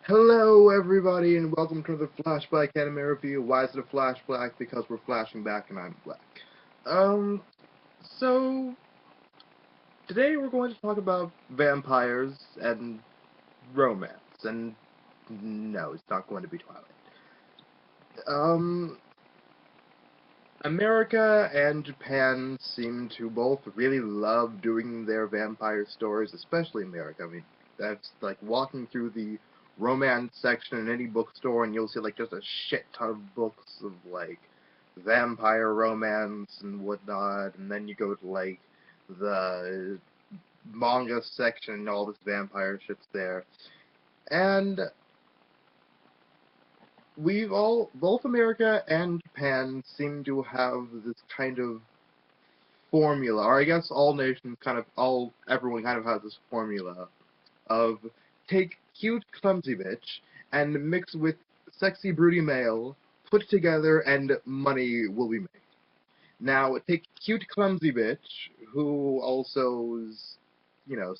Hello, everybody, and welcome to the Flashback Anime Review. Why is it a flashback? Because we're flashing back and I'm black. Um, so, today we're going to talk about vampires and romance, and no, it's not going to be Twilight. Um, America and Japan seem to both really love doing their vampire stories, especially America. I mean, that's like walking through the romance section in any bookstore and you'll see like just a shit ton of books of like vampire romance and whatnot, and then you go to like the manga section and all this vampire shit's there. And both America and Japan seem to have this kind of formula, or I guess everyone kind of has this formula of take cute, clumsy bitch and mix with sexy, broody male, put together, and money will be made. Now, take cute, clumsy bitch, who also is,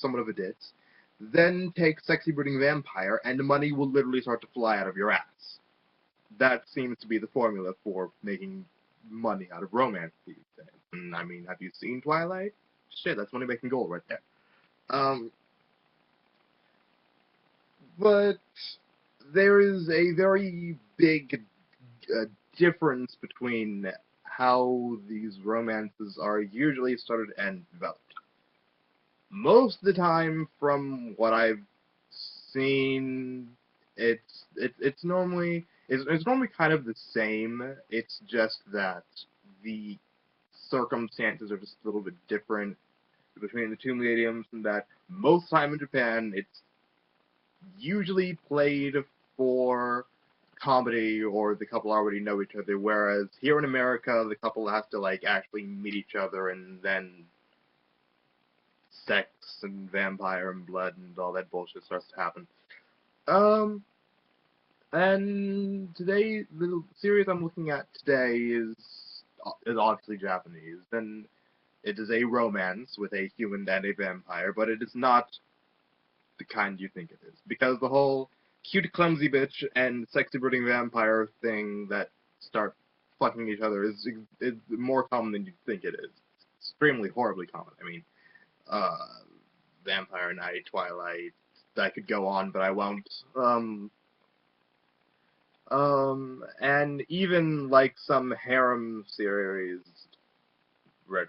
somewhat of a ditz, then take sexy, brooding vampire, and money will literally start to fly out of your ass. That seems to be the formula for making money out of romance these days. And, I mean, have you seen Twilight? Shit, that's money making gold right there. Um, but there is a very big uh, difference between how these romances are usually started and developed. Most of the time, from what I've seen, it's normally kind of the same. It's just that the circumstances are just a little bit different between the two mediums, and that most time in Japan, it's usually played for comedy or the couple already know each other, whereas here in America, the couple has to like actually meet each other and then sex and vampire and blood and all that bullshit starts to happen. Um, and today, the series I'm looking at today is obviously Japanese, and it is a romance with a human and a vampire, but it is not the kind you think it is. Because the whole cute, clumsy bitch and sexy brooding vampire thing that start fucking each other is more common than you think it is. It's extremely horribly common. I mean, uh, Vampire Night, Twilight, I could go on, but I won't. And even like some harem series, read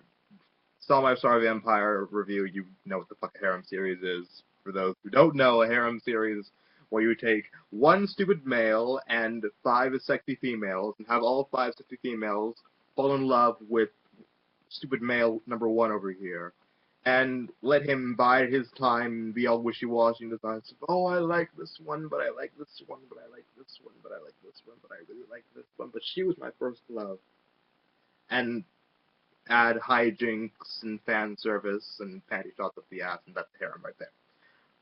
Saw My Star Vampire review, you know what the fuck a harem series is. For those who don't know, a harem series where you take one stupid male and five sexy females, and have all five sexy females fall in love with stupid male number one over here, and let him bide his time and be all wishy-washy and decide, oh, I like this one, but I like this one, but I like this one, but I like this one, but I really like this one, but she was my first love. And add hijinks and fan service and panty shots up the ass, and that's harem right there.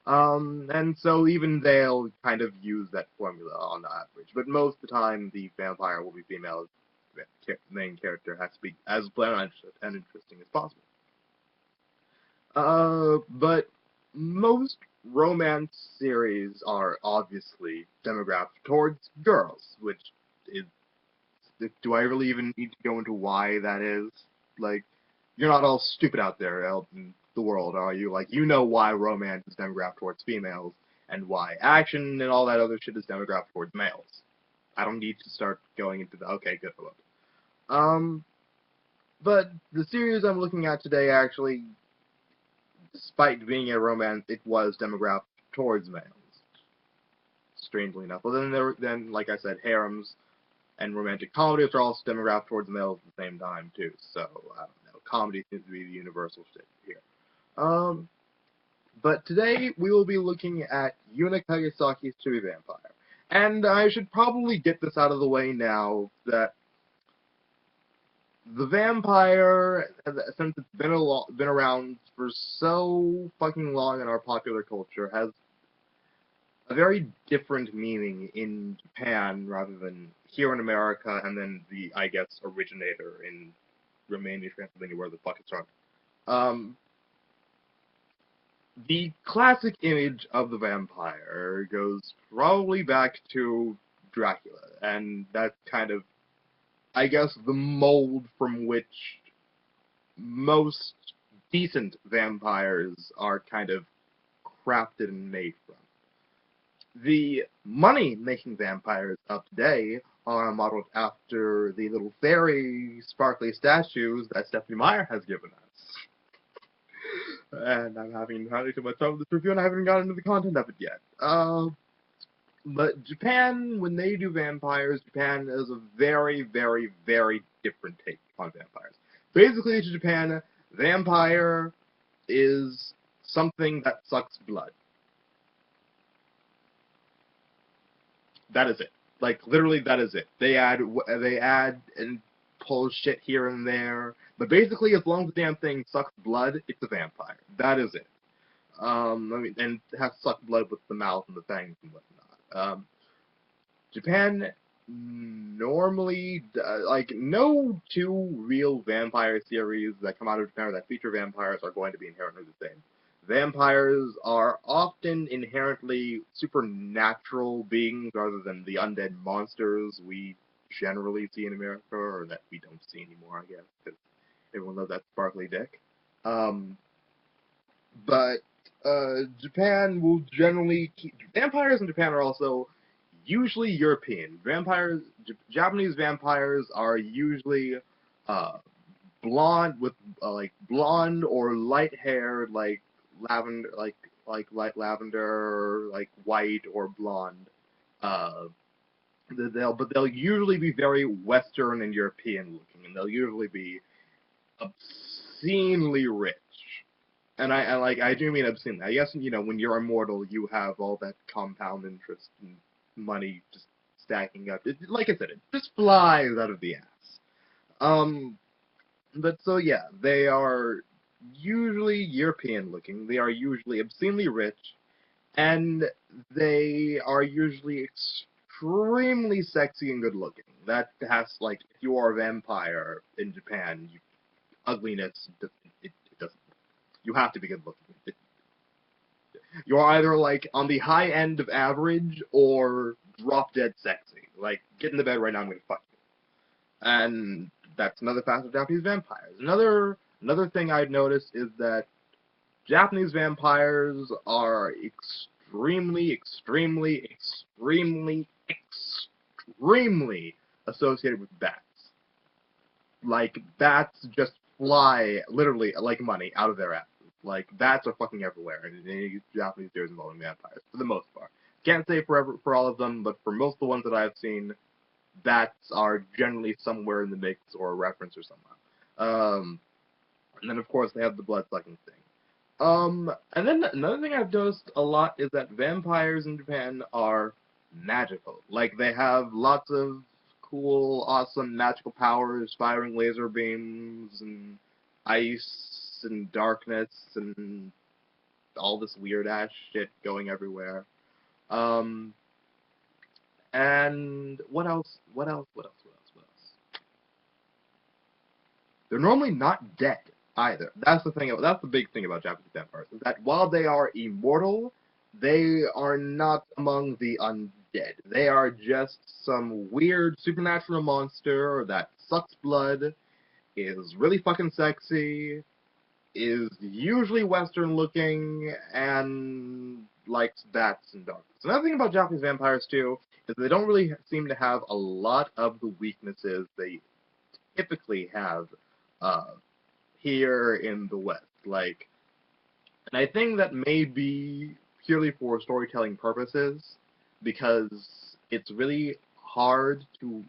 And so even they'll kind of use that formula on the average, but most of the time the vampire will be female. The main character has to be as bland and interesting as possible. But most romance series are obviously demographic towards girls, which is, do I really even need to go into why that is? Like, you're not all stupid out there out in the world, are you? Like, you know why romance is demographic towards females, and why action and all that other shit is demographic towards males. I don't need to start going into the, okay, good, look. Um, but the series I'm looking at today actually, despite being a romance, it was demographic towards males. Strangely enough. Well, then, like I said, harems and romantic comedies are also demographic towards males at the same time too. So I don't know. Comedy seems to be the universal shit here. Um, but today we will be looking at Yuna Kagasaki's Chibi Vampire, and I should probably get this out of the way now that the vampire, since it's been around for so fucking long in our popular culture, has a very different meaning in Japan rather than here in America, and then the, I guess, originator in Romania, Transylvania, where the fuck it started. Um, the classic image of the vampire goes probably back to Dracula, and that's kind of, I guess, the mold from which most decent vampires are kind of crafted and made from. The money-making vampires of today are modeled after the little fairy sparkly statues that Stephanie Meyer has given us. And I'm having entirely too much fun with this review, and I haven't gotten into the content of it yet. But Japan, when they do vampires, Japan is a very, very, very different take on vampires. Basically, to Japan, vampire is something that sucks blood. That is it. Like, literally, that is it. They add and pull shit here and there, but basically, as long as the damn thing sucks blood, it's a vampire. That is it. And it has to suck blood with the mouth and the fangs and whatnot. Japan normally, like, no two real vampire series that come out of Japan that feature vampires are going to be inherently the same. Vampires are often inherently supernatural beings rather than the undead monsters we generally see in America, or that we don't see anymore, I guess, because everyone loves that sparkly dick. But Japan will generally keep... Vampires in Japan are also usually European. Japanese vampires are usually blonde with like blonde or light haired, like lavender, like light lavender, like white or blonde. They'll usually be very Western and European looking, and they'll usually be obscenely rich. And I do mean obscene. I guess, when you're immortal, you have all that compound interest and money just stacking up. Like I said, it just flies out of the ass. But so yeah, they are usually European looking. They are usually obscenely rich, and they are usually extremely sexy and good looking. That has, like, if you are a vampire in Japan, ugliness, it doesn't. You have to be good looking. You're either, like, on the high end of average or drop dead sexy. Like, get in the bed right now, I'm gonna fuck you. And that's another facet of Japanese vampires. Another thing I've noticed is that Japanese vampires are extremely, extremely, extremely, extremely associated with bats. Like, bats just fly, literally, like money, out of their asses. Like, bats are fucking everywhere in any Japanese series involving vampires, for the most part. Can't say for all of them, but for most of the ones that I've seen, bats are generally somewhere in the mix or a reference or somehow. And then, of course, they have the blood-sucking thing. And then another thing I've noticed a lot is that vampires in Japan are magical. Like, they have lots of cool, awesome magical powers, firing laser beams, and ice, and darkness, and all this weird-ass shit going everywhere. And what else? They're normally not dead either. That's the big thing about Japanese vampires, is that while they are immortal, they are not among the undead. They are just some weird supernatural monster that sucks blood, is really fucking sexy, is usually Western looking, and likes bats and darkness. Another thing about Japanese vampires, too, is they don't really seem to have a lot of the weaknesses they typically have here in the West. Like, and I think that may be purely for storytelling purposes, because it's really hard to,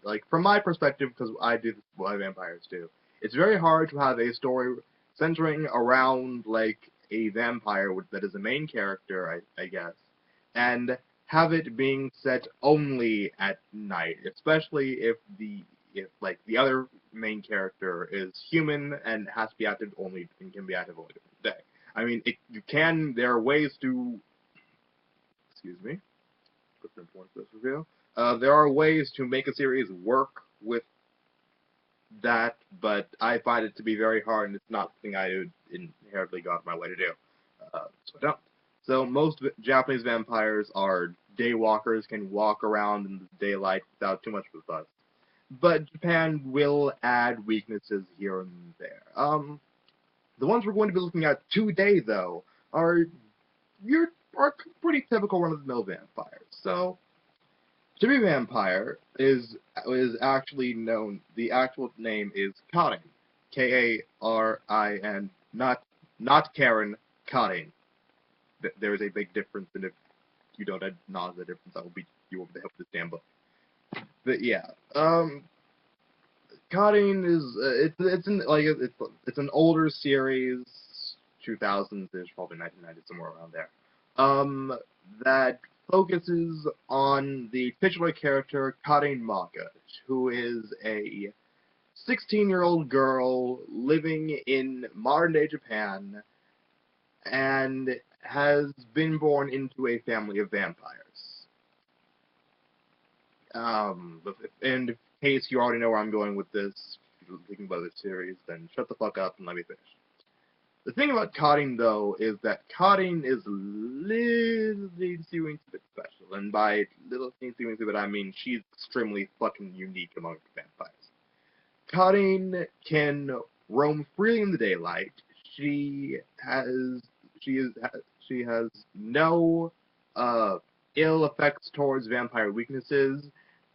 like, from my perspective, because I do this with my vampires too, it's very hard to have a story centering around, like, a vampire that is a main character, I guess, and have it being set only at night, especially if like, the other main character is human and has to be active only, and can be active only during the day. I mean, there are ways to, excuse me, put some points for this review. There are ways to make a series work with that, but I find it to be very hard, and it's not something I would inherently go out of my way to do. So don't. So most Japanese vampires are daywalkers, can walk around in the daylight without too much of a fuss. But Japan will add weaknesses here and there. The ones we're going to be looking at today, though, are are pretty typical run-of-the-mill vampires. So, Chibi Vampire is actually known. The actual name is Karin, Karin, not Karen, Karin. There is a big difference, and if you don't acknowledge the difference, I will beat you over the head with this damn book. But yeah, Karin is it's an older series, 2000s-ish, probably 1990, somewhere around there. That focuses on the titular character Karin Maka, who is a 16-year-old girl living in modern-day Japan and has been born into a family of vampires. And in case you already know where I'm going with this, if you're thinking about this series, then shut the fuck up and let me finish. The thing about Karin, though, is that Karin is a little teensy-weensy bit special, and by little teensy-weensy bit I mean she's extremely fucking unique among vampires. Karin can roam freely in the daylight. She has no ill effects towards vampire weaknesses,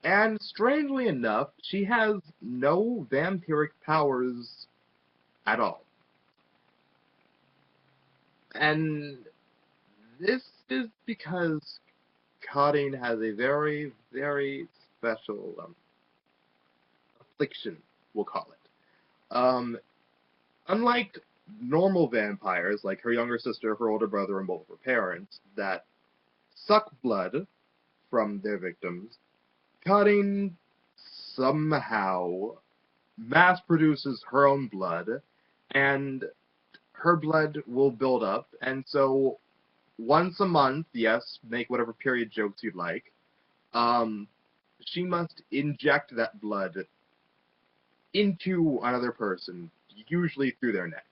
and strangely enough, she has no vampiric powers at all. And this is because Karin has a very, very special affliction, we'll call it. Unlike normal vampires, like her younger sister, her older brother, and both of her parents, that suck blood from their victims, Karin somehow mass produces her own blood, and her blood will build up, and so once a month, yes, make whatever period jokes you'd like, she must inject that blood into another person, usually through their neck.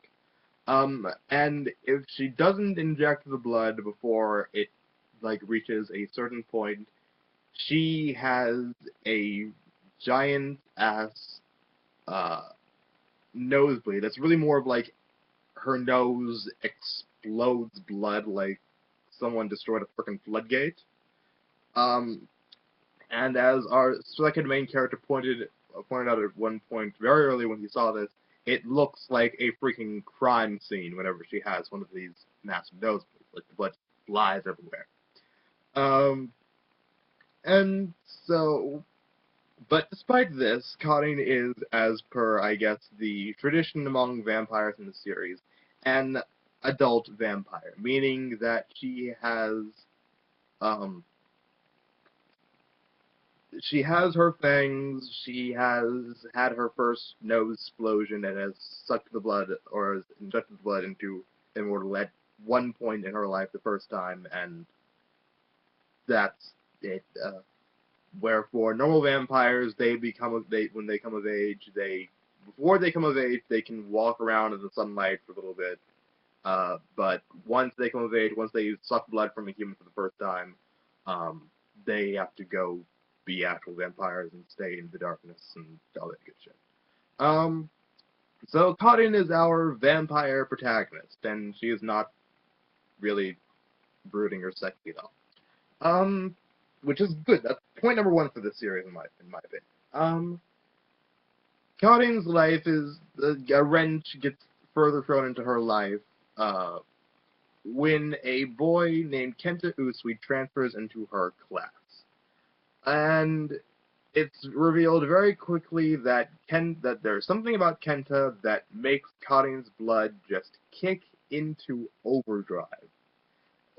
And if she doesn't inject the blood before it, reaches a certain point, she has a giant-ass, nosebleed. That's really more of, her nose explodes blood like someone destroyed a frickin' floodgate. And as our second main character pointed out at one point very early when he saw this, it looks like a freaking crime scene whenever she has one of these massive nosebleeds. Like, the blood flies everywhere. And so, but despite this, Karin is, as per, I guess, the tradition among vampires in the series, an adult vampire, meaning that she has her fangs, she has had her first nose explosion, and has sucked the blood, or has injected the blood into immortal at one point in her life the first time, and that's it. Wherefore, normal vampires, when they come of age, before they come of age, they can walk around in the sunlight for a little bit. But once they come of age, once they suck blood from a human for the first time, they have to go be actual vampires and stay in the darkness and all that good shit. So Karin is our vampire protagonist, and she is not really brooding or sexy at all. Which is good. That's point number one for this series, in my opinion. Karin's life is a wrench gets further thrown into her life when a boy named Kenta Usui transfers into her class, and it's revealed very quickly that there's something about Kenta that makes Karin's blood just kick into overdrive.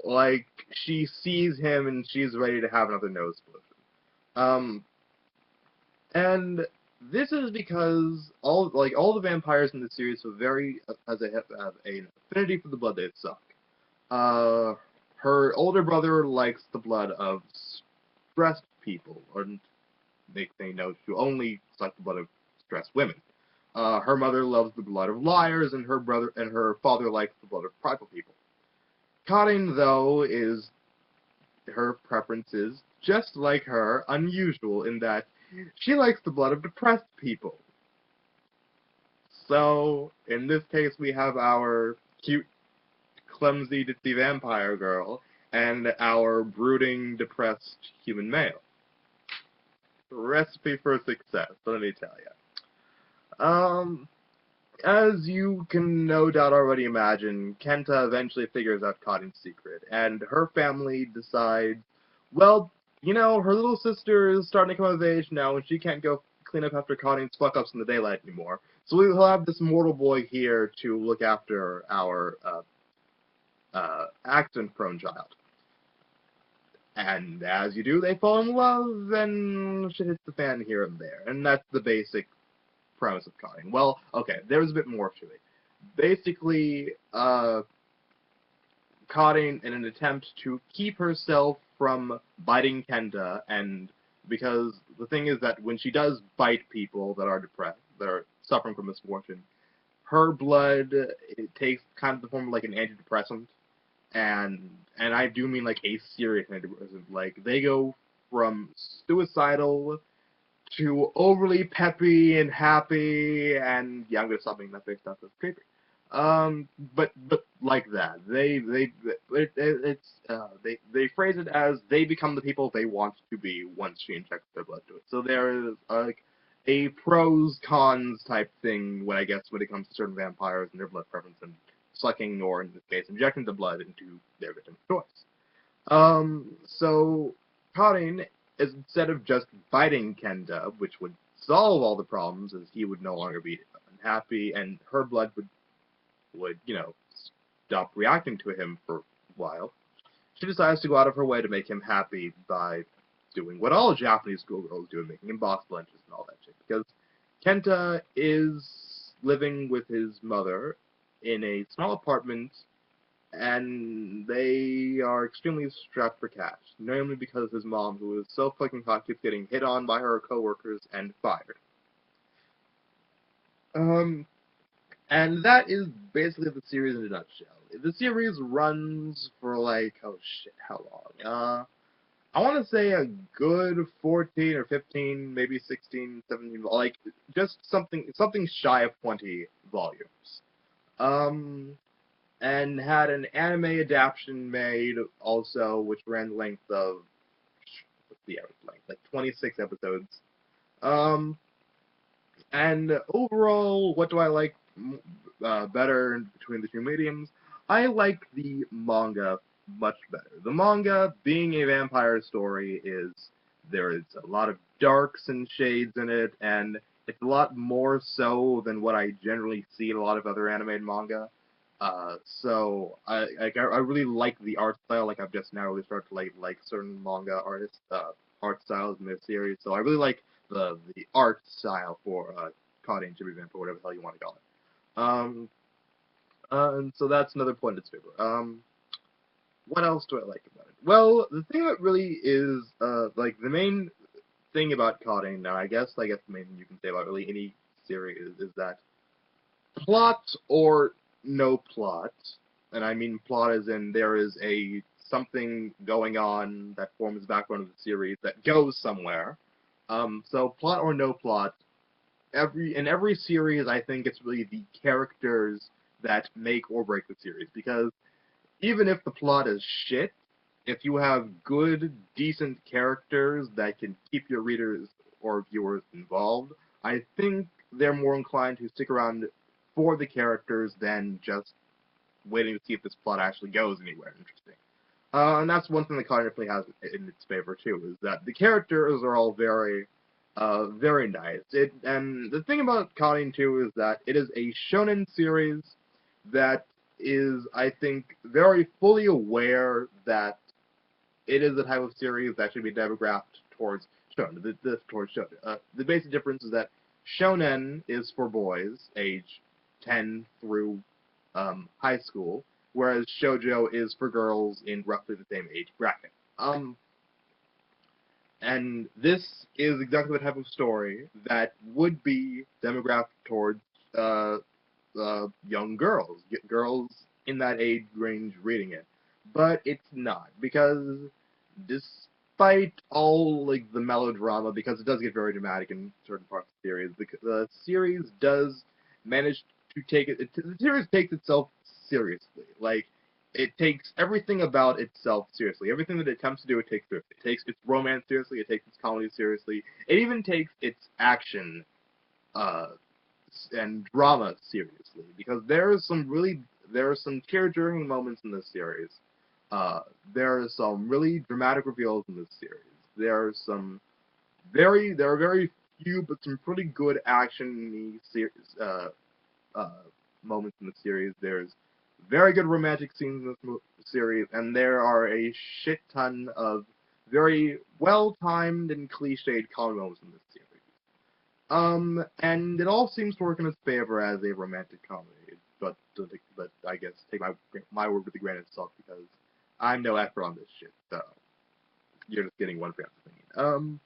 Like, she sees him and she's ready to have another nose explosion. And this is because all the vampires in the series have an affinity for the blood they suck. Her older brother likes the blood of stressed people, or they know to only suck the blood of stressed women. Her mother loves the blood of liars, and her father likes the blood of prideful people. Karin, though, is her preferences, just like her, unusual in that she likes the blood of depressed people. So, in this case, we have our cute, clumsy, ditzy vampire girl and our brooding, depressed human male. Recipe for success, let me tell you. As you can no doubt already imagine, Kenta eventually figures out Karin's secret, and her family decides, well, her little sister is starting to come of age now, and she can't go clean up after Karin's fuck-ups in the daylight anymore. So we'll have this mortal boy here to look after our accident-prone child. And as you do, they fall in love, and shit hits the fan here and there. And that's the basic premise of Karin. Well, okay, there's a bit more to it. Basically, Karin, in an attempt to keep herself from biting Kenta, and because the thing is that when she does bite people that are depressed, that are suffering from misfortune, her blood, it takes kind of the form of like an antidepressant, and I do mean like a serious antidepressant. Like, they go from suicidal to overly peppy and happy, and yeah, I'm gonna stop making that big stuff. That's creepy. But like that, they phrase it as they become the people they want to be once she injects their blood to it. So there is like a pros cons type thing when it comes to certain vampires and their blood preference and sucking, or in this case, injecting the blood into their victim's choice. So Karin, instead of just biting Kenta, which would solve all the problems, as he would no longer be unhappy, and her blood would stop reacting to him for a while, she decides to go out of her way to make him happy by doing what all Japanese schoolgirls do, making him box lunches and all that shit. Because Kenta is living with his mother in a small apartment, and they are extremely strapped for cash, namely because his mom, who is so fucking hot, keeps getting hit on by her coworkers and fired. And that is basically the series in a nutshell. The series runs for like, oh shit, how long? I want to say a good 14 or 15, maybe 16, 17, like, just something shy of 20 volumes. And had an anime adaptation made also, which ran the length of, what's the average length? Like 26 episodes. And overall, what do I like better between the two mediums? I like the manga much better. The manga, being a vampire story, there is a lot of darks and shades in it, and it's a lot more so than what I generally see in a lot of other animated manga. So I really like the art style. Like, I've just now really started to like certain manga artists, art styles in their series. So I really like the art style for Karin, Chibi Vampire, whatever the hell you want to call it. And so that's another point in its favor. What else do I like about it? Well, the thing that really is like the main thing about Karin, and I guess the main thing you can say about really any series is that plot or no plot, and I mean plot as in there is something going on that forms the background of the series that goes somewhere. So plot or no plot, in every series, I think it's really the characters that make or break the series, because even if the plot is shit, if you have good, decent characters that can keep your readers or viewers involved, I think they're more inclined to stick around for the characters than just waiting to see if this plot actually goes anywhere interesting. And that's one thing that Karin definitely has in its favor too, is that the characters are all very, very nice. And the thing about Karin too is that it is a shonen series that is, I think, very fully aware that it is a type of series that should be demographed towards shonen. The basic difference is that shonen is for boys, age 10 through high school, whereas shoujo is for girls in roughly the same age bracket. And this is exactly the type of story that would be demographed towards young girls in that age range reading it. but it's not, because despite all like the melodrama, because it does get very dramatic in certain parts of the series, the series does manage to the series takes itself seriously. Like, it takes everything about itself seriously. Everything that it attempts to do, it takes seriously. It takes its romance seriously. It takes its comedy seriously. It even takes its action uh, and drama seriously, because there are some tear-jerking moments in this series. Uh, there are some really dramatic reveals in this series. There are there are very few but some pretty good action series uh, moments in the series. There's very good romantic scenes in this series, and there are a shit ton of very well-timed and cliched comedy moments in this series. And it all seems to work in its favor as a romantic comedy. But I guess take my word with a grain of salt, because I'm no expert on this shit. So you're just getting one person's opinion.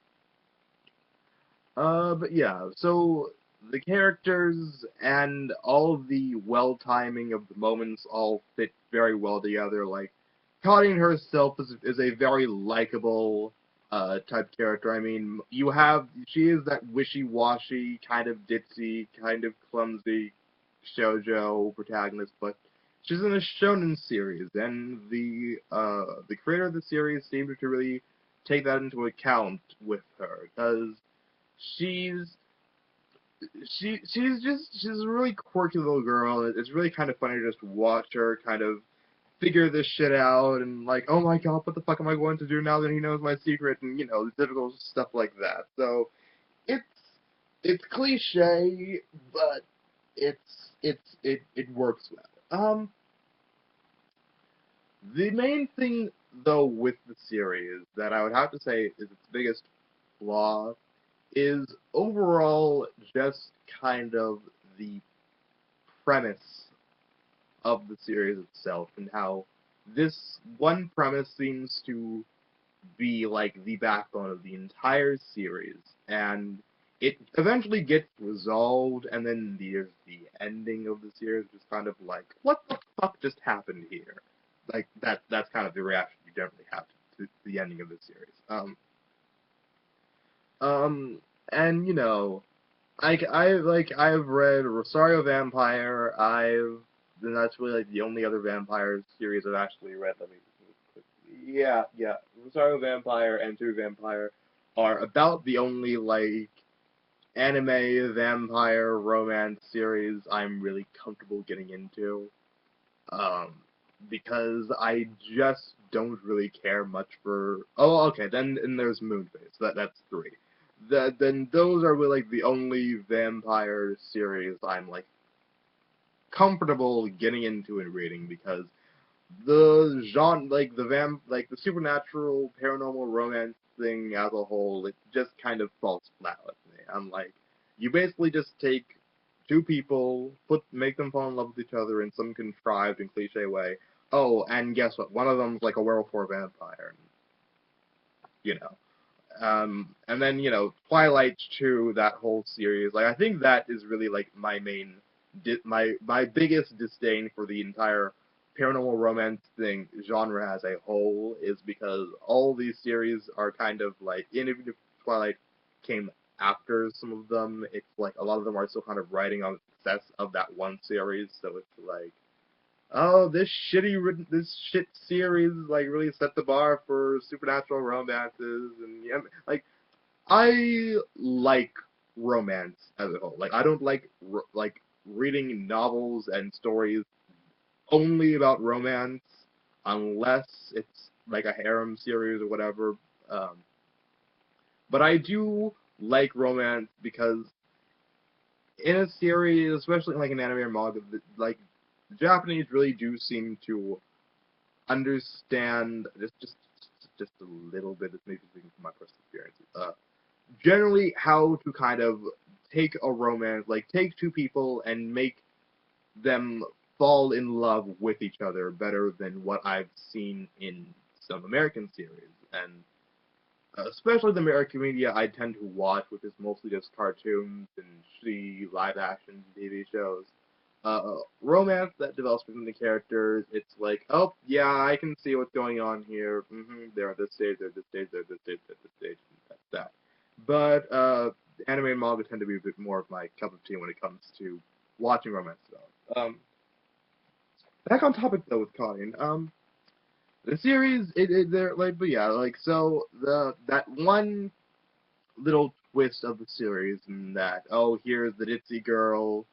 But yeah. So the characters and all of the well timing of the moments all fit very well together. Like, Karin herself is a very likable type character. I mean, she is that wishy-washy, kind of ditzy, kind of clumsy shoujo protagonist, but she's in a shonen series, and the creator of the series seems to really take that into account with her, because she's she's a really quirky little girl, and it's really kind of funny to just watch her kind of figure this shit out, and like, oh my god, what the fuck am I going to do now that he knows my secret, and the typical stuff like that. So it's it's cliche, but it works well. The main thing though with the series that I would have to say is its biggest flaw is overall just kind of the premise of the series itself, and how this one premise seems to be like the backbone of the entire series, and it eventually gets resolved, and then there's the ending of the series, just kind of like, what the fuck just happened here? Like, that's kind of the reaction you generally have to the ending of the series. Um, and I've read Rosario Vampire. And that's really like the only other vampire series I've actually read. Let me quickly. Yeah. Rosario Vampire and Chibi Vampire are about the only like anime vampire romance series I'm really comfortable getting into. Um, because I just don't really care much for. Oh, okay. Then there's Moonface. That's three. Then those are really like the only vampire series I'm like comfortable getting into and reading, because the genre, like the supernatural paranormal romance thing as a whole, it just kind of falls flat with me. I'm like, you basically just take two people, make them fall in love with each other in some contrived and cliche way. Oh, and guess what? One of them's like a werewolf or a vampire. You know. And then Twilight too. That whole series, like, I think that is really like my main, my biggest disdain for the entire paranormal romance thing genre as a whole, is because all these series are kind of like, and even if Twilight came after some of them, it's like a lot of them are still kind of riding on the success of that one series. So it's like, oh, this shit series like really set the bar for supernatural romances, and yeah, like, I like romance as a whole. Like, I don't like like reading novels and stories only about romance, unless it's like a harem series or whatever. Um, but I do like romance, because in a series, especially like an anime or manga, like, the Japanese really do seem to understand just a little bit. This maybe speaking from my personal experiences. Generally, how to kind of take a romance, like take two people and make them fall in love with each other better than what I've seen in some American series, and especially the American media I tend to watch, which is mostly just cartoons and shitty live action TV shows. romance that develops between the characters. It's like, oh yeah, I can see what's going on here. They're at this stage, they're at this stage, they're at this stage, they're at this stage, and that's that. But anime and manga tend to be a bit more of my cup of tea when it comes to watching romance stuff. Back on topic though with Karin. The series, they're like, but yeah, like so that one little twist of the series, in that, oh, here's the ditzy girl,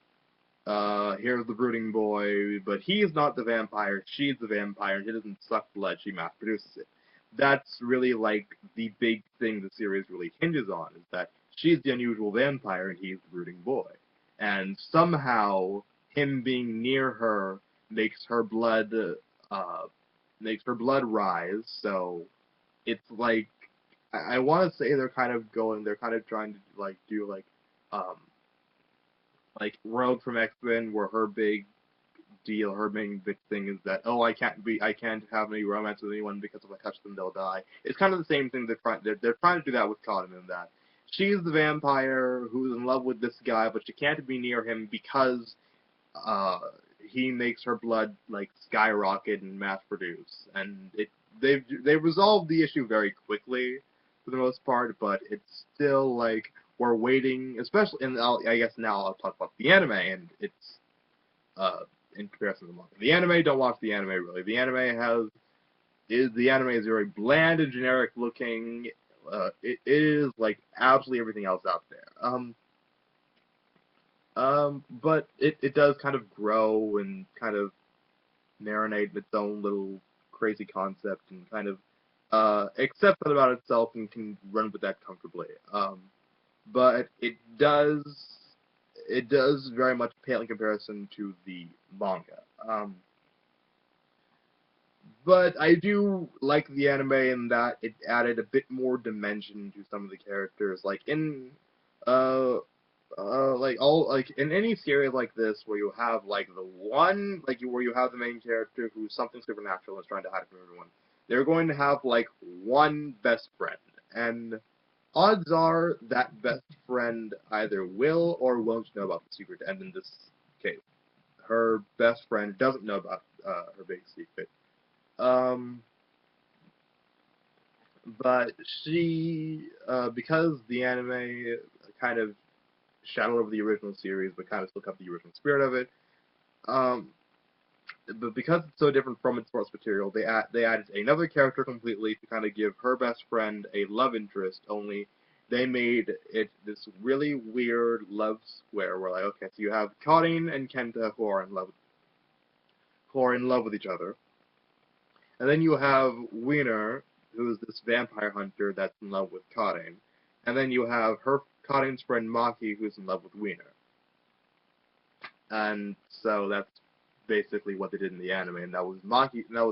here's the brooding boy, but he's not the vampire, she's the vampire, and she doesn't suck blood, she mass produces it. That's really like the big thing the series really hinges on, is that she's the unusual vampire and he's the brooding boy. And somehow him being near her makes her blood rise, so it's like I want to say they're kind of trying to like do um like Rogue from X-Men, where her big deal, her main big thing is that, oh, I can't have any romance with anyone because if I touch them they'll die. It's kind of the same thing they're trying to do that with Karin, in that she's the vampire who's in love with this guy, but she can't be near him because uh he makes her blood like skyrocket and mass produce, and they've resolved the issue very quickly for the most part, but it's still like we're waiting, especially, and I guess now I'll talk about the anime, and it's in comparison to the manga. The anime, don't watch the anime really. The anime is very bland and generic looking. It is like absolutely everything else out there. But it does kind of grow and kind of marinate in its own little crazy concept, and kind of accepts that about itself and can run with that comfortably. But it does very much pale in comparison to the manga. But I do like the anime in that it added a bit more dimension to some of the characters. Like in in any series like this, where you have like where you have the main character who's something supernatural and is trying to hide from everyone, they're going to have like one best friend, and odds are that best friend either will or won't know about the secret. And in this case, her best friend doesn't know about her big secret. Um, but she, because the anime kind of shadowed over the original series, but kind of still kept the original spirit of it. Um, but because it's so different from its source material, they added another character completely to kind of give her best friend a love interest. Only they made it this really weird love square where, like, okay, so you have Karin and Kenta who are in love with each other, and then you have Wiener, who is this vampire hunter that's in love with Karin, and then you have Karin's friend Maki, who's in love with Wiener. And so that's basically what they did in the anime, and that was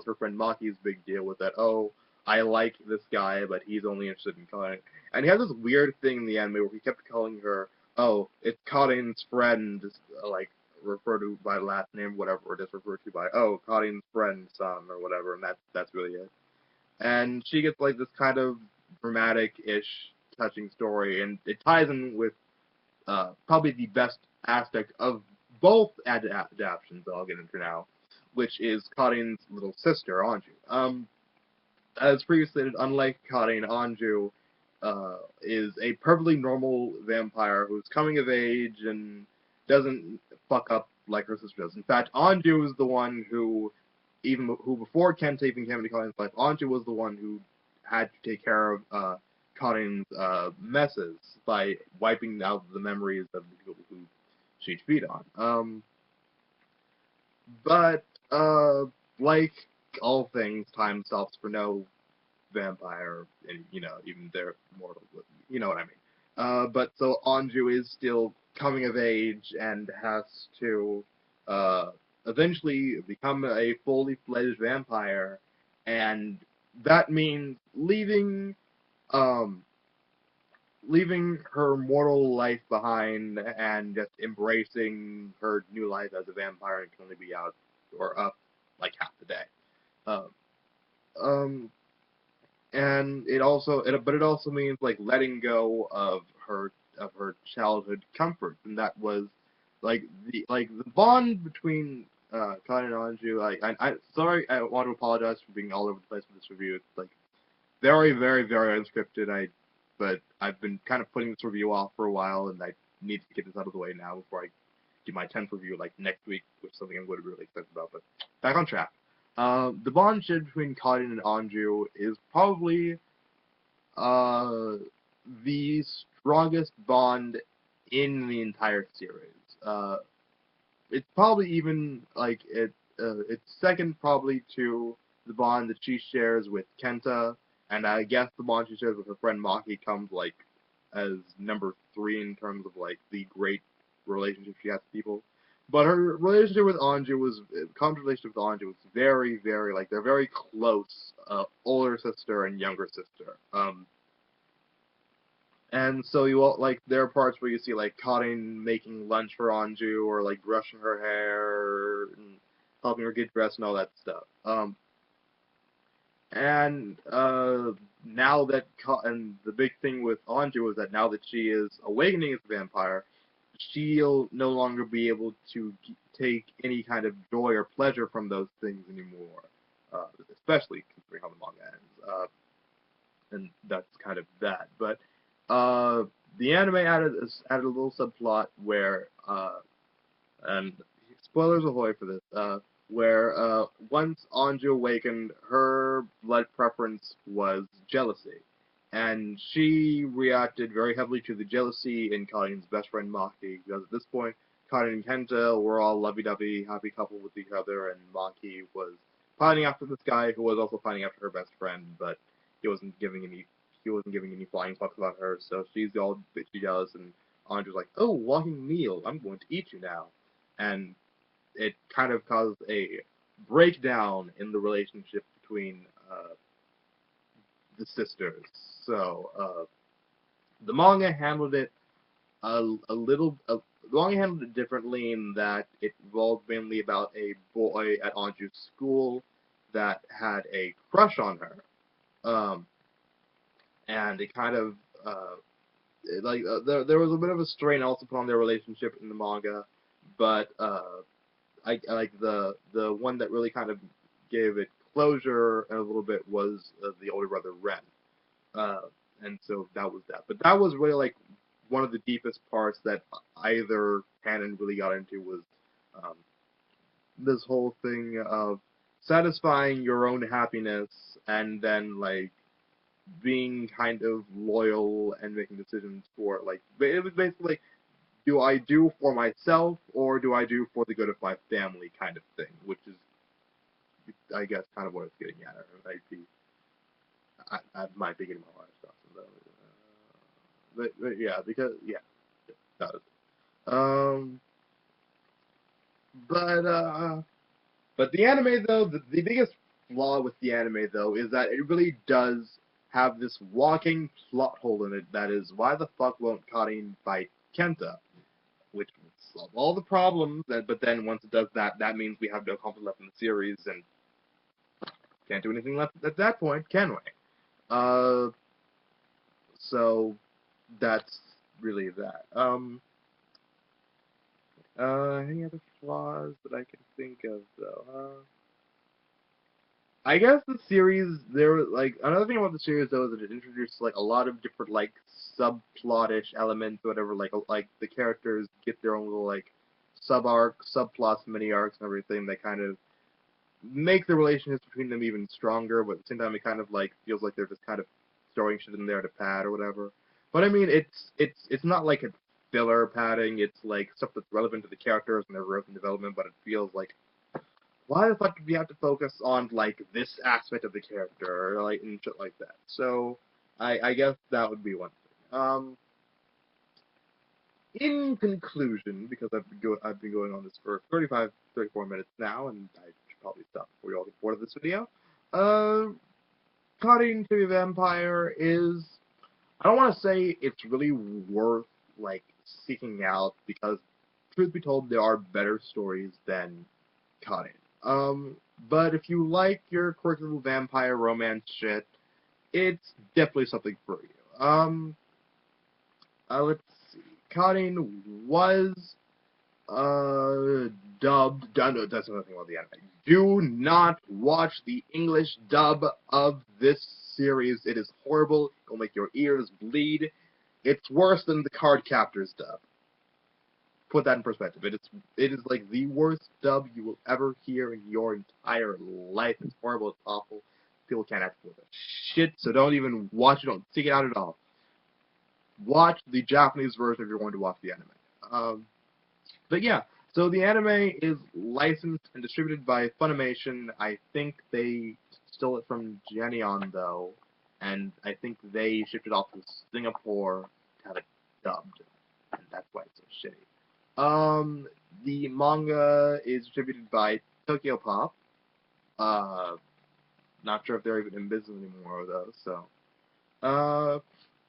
her friend Maki's big deal with that. Oh, I like this guy, but he's only interested in Karin. And he had this weird thing in the anime where he kept calling her, oh, it's Karin's friend, like referred to by last name, whatever, or just referred to by, oh, Karin's friend, son, or whatever, and that's really it. And she gets like this kind of dramatic-ish, touching story, and it ties in with probably the best aspect of both adaptations that I'll get into now, which is Karin's little sister, Anju. As previously stated, unlike Karin, Anju is a perfectly normal vampire who's coming of age and doesn't fuck up like her sister does. In fact, Anju is the one who before Kenta even came into Karin's life, Anju was the one who had to take care of Karin's messes by wiping out the memories of the people who she'd feed on. But like all things, time stops for no vampire, and even they're mortal. You know what I mean. But so Anju is still coming of age and has to eventually become a fully fledged vampire, and that means leaving her mortal life behind and just embracing her new life as a vampire, and can only be out or up like half the day. Um, um, and it also means like letting go of her childhood comforts, and that was the bond between Karin and Anju. Sorry, I want to apologize for being all over the place with this review. It's like very, very, very unscripted. But I've been kind of putting this review off for a while, and I need to get this out of the way now before I do my 10th review like next week, which is something I'm going to be really excited about. But back on track. The bond shared between Karin and Anju is probably the strongest bond in the entire series. It's probably even like it's second probably to the bond that she shares with Kenta, and I guess the bond she shares with her friend Maki comes like as number 3 in terms of like the great relationship she has with people. But her relationship with Anju was very, very like they're very close, older sister and younger sister. And so you all like there are parts where you see like Karin making lunch for Anju or like brushing her hair and helping her get dressed and all that stuff. And now that and the big thing with Anju is that now that she is awakening as a vampire, she'll no longer be able to take any kind of joy or pleasure from those things anymore. Especially considering how the manga ends. And that's kind of that. But the anime added a little subplot where, and spoilers ahoy for this, where once Anju awakened, her blood preference was jealousy. And she reacted very heavily to the jealousy in Karin's best friend Maki, because at this point, Karin and Kenta were all lovey-dovey, happy couple with each other, and Maki was pining after this guy who was also pining after her best friend, but he wasn't giving any flying fucks about her, so she's all bitchy jealous, and Anju's like, oh, walking meal, I'm going to eat you now. And it kind of caused a breakdown in the relationship between the sisters. So, the manga handled it the manga handled it differently in that it revolved mainly about a boy at Anju's school that had a crush on her. And it kind of there was a bit of a strain also put on their relationship in the manga, but I like the one that really kind of gave it closure a little bit was the older brother Ren, and so that was that. But that was really like one of the deepest parts that either canon really got into was this whole thing of satisfying your own happiness and then like being kind of loyal and making decisions for like it was basically like, do I do for myself or do I do for the good of my family kind of thing, which is I guess kind of what it's getting at. I might be getting my wires crossed, but yeah, because yeah, that is. But the anime though, the biggest flaw with the anime though is that it really does have this walking plot hole in it that is why the fuck won't Karin fight Kenta, which would solve all the problems. But then once it does that, that means we have no conflict left in the series and can't do anything left at that point, can we? So that's really that. Any other flaws that I can think of though? I guess the series like another thing about the series though is that it introduced like a lot of different like subplotish elements, whatever. Like the characters get their own little like subplots, mini arcs, and everything that kind of make the relationships between them even stronger. But at the same time, it kind of like feels like they're just kind of throwing shit in there to pad or whatever. But I mean, it's not like it's filler padding. It's like stuff that's relevant to the characters and their growth and development. But it feels like, why the fuck do we have to focus on like this aspect of the character or like and shit like that? So I guess that would be one thing. In conclusion, because I've been going on this for 34 minutes now, and I should probably stop before you all get bored of this video. Karin Chibi Vampire is, I don't want to say it's really worth like seeking out because, truth be told, there are better stories than Karin. But if you like your quirky little vampire romance shit, it's definitely something for you. Let's see. Karin was dubbed. No, that's another thing about the anime. Do not watch the English dub of this series. It is horrible. It'll make your ears bleed. It's worse than the Card Captors dub. Put that in perspective. It is like the worst dub you will ever hear in your entire life. It's horrible. It's awful. People can't act with it. Shit. So don't even watch it. Don't seek it out at all. Watch the Japanese version if you're going to watch the anime. But yeah, so the anime is licensed and distributed by Funimation. I think they stole it from Geneon, though, and I think they shipped it off to Singapore to have it dubbed, and that's why it's so shitty. The manga is distributed by Tokyo Pop. Not sure if they're even in business anymore, though, so.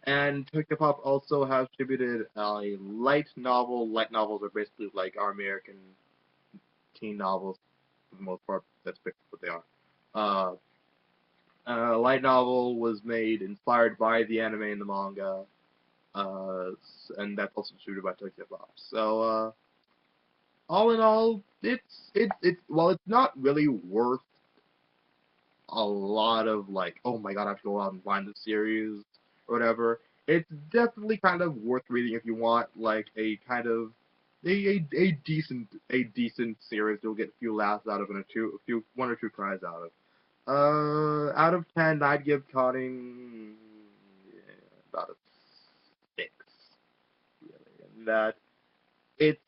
And Tokyo Pop also has distributed a light novel. Light novels are basically like our American teen novels, for the most part. That's basically what they are. A light novel was made inspired by the anime and the manga, and that's also distributed by Tokyo Pop. So, all in all, while it's not really worth a lot of like, oh my god, I have to go out and find the series or whatever. It's definitely kind of worth reading if you want like a kind of a decent series. You'll get a few laughs out of it, one or two cries out of. Out of 10, I'd give Karin about a 6. Really, and that it's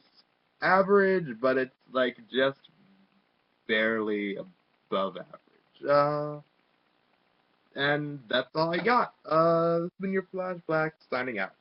average, but it's like just barely above average. And that's all I got. This has been your Flashback, signing out.